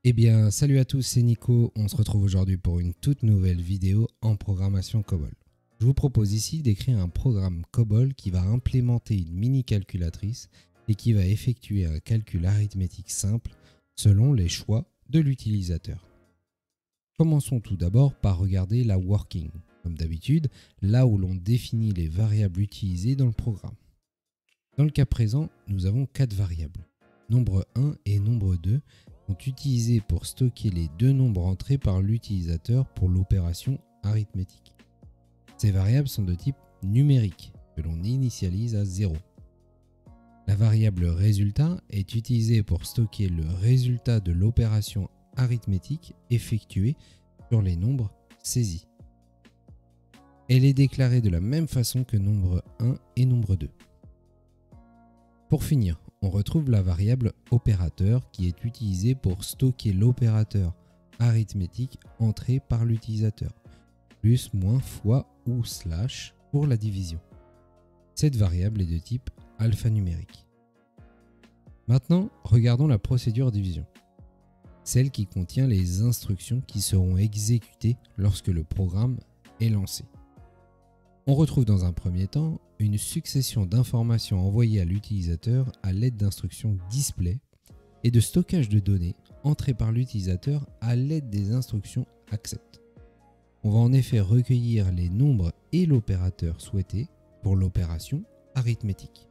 Eh bien, salut à tous, c'est Nico. On se retrouve aujourd'hui pour une toute nouvelle vidéo en programmation COBOL. Je vous propose ici d'écrire un programme COBOL qui va implémenter une mini calculatrice et qui va effectuer un calcul arithmétique simple selon les choix de l'utilisateur. Commençons tout d'abord par regarder la working, comme d'habitude, là où l'on définit les variables utilisées dans le programme. Dans le cas présent, nous avons 4 variables. Nombre 1 et nombre 2 sont utilisés pour stocker les deux nombres entrés par l'utilisateur pour l'opération arithmétique. Ces variables sont de type numérique, que l'on initialise à 0. La variable résultat est utilisée pour stocker le résultat de l'opération arithmétique effectuée sur les nombres saisis. Elle est déclarée de la même façon que nombre 1 et nombre 2. Pour finir, on retrouve la variable opérateur qui est utilisée pour stocker l'opérateur arithmétique entré par l'utilisateur, plus, moins, fois ou slash pour la division. Cette variable est de type alphanumérique. Maintenant, regardons la procédure division, celle qui contient les instructions qui seront exécutées lorsque le programme est lancé. On retrouve dans un premier temps une succession d'informations envoyées à l'utilisateur à l'aide d'instructions display et de stockage de données entrées par l'utilisateur à l'aide des instructions accept. On va en effet recueillir les nombres et l'opérateur souhaité pour l'opération arithmétique.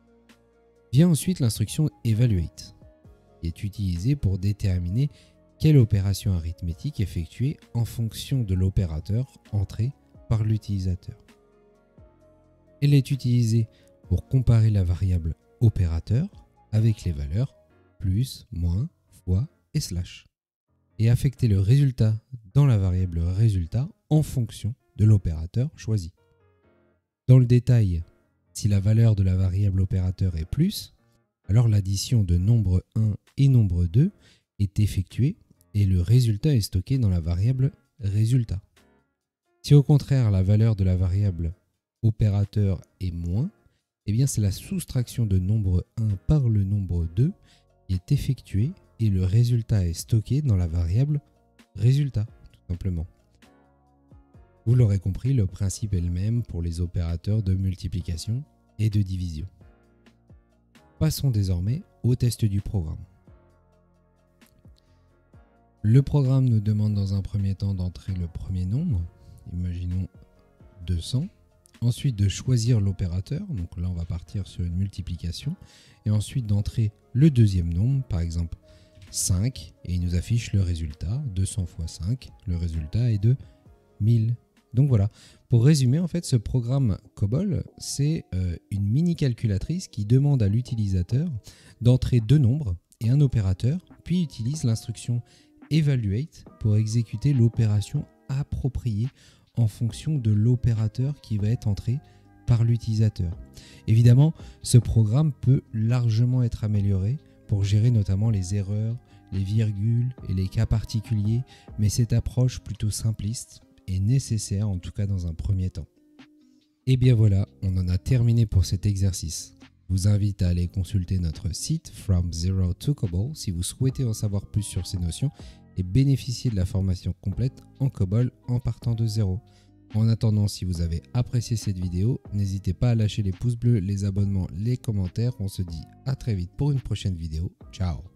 Vient ensuite l'instruction evaluate, qui est utilisée pour déterminer quelle opération arithmétique effectuer en fonction de l'opérateur entré par l'utilisateur. Elle est utilisée pour comparer la variable opérateur avec les valeurs plus, moins, fois et slash et affecter le résultat dans la variable résultat en fonction de l'opérateur choisi. Dans le détail, si la valeur de la variable opérateur est plus, alors l'addition de nombre 1 et nombre 2 est effectuée et le résultat est stocké dans la variable résultat. Si au contraire la valeur de la variable opérateur est moins, eh bien c'est la soustraction de nombre 1 par le nombre 2 qui est effectuée et le résultat est stocké dans la variable résultat, tout simplement. Vous l'aurez compris, le principe est le même pour les opérateurs de multiplication et de division. Passons désormais au test du programme. Le programme nous demande dans un premier temps d'entrer le premier nombre, imaginons 200. Ensuite de choisir l'opérateur, donc là on va partir sur une multiplication, et ensuite d'entrer le deuxième nombre, par exemple 5, et il nous affiche le résultat, 200 fois 5, le résultat est de 1000. Donc voilà, pour résumer en fait ce programme COBOL, c'est une mini calculatrice qui demande à l'utilisateur d'entrer deux nombres et un opérateur, puis utilise l'instruction evaluate pour exécuter l'opération appropriée en fonction de l'opérateur qui va être entré par l'utilisateur. Évidemment, ce programme peut largement être amélioré pour gérer notamment les erreurs, les virgules et les cas particuliers, mais cette approche plutôt simpliste est nécessaire, en tout cas dans un premier temps. Et bien voilà, on en a terminé pour cet exercice. Je vous invite à aller consulter notre site From Zero to COBOL si vous souhaitez en savoir plus sur ces notions et bénéficier de la formation complète en COBOL en partant de zéro. En attendant, si vous avez apprécié cette vidéo, n'hésitez pas à lâcher les pouces bleus, les abonnements, les commentaires. On se dit à très vite pour une prochaine vidéo. Ciao!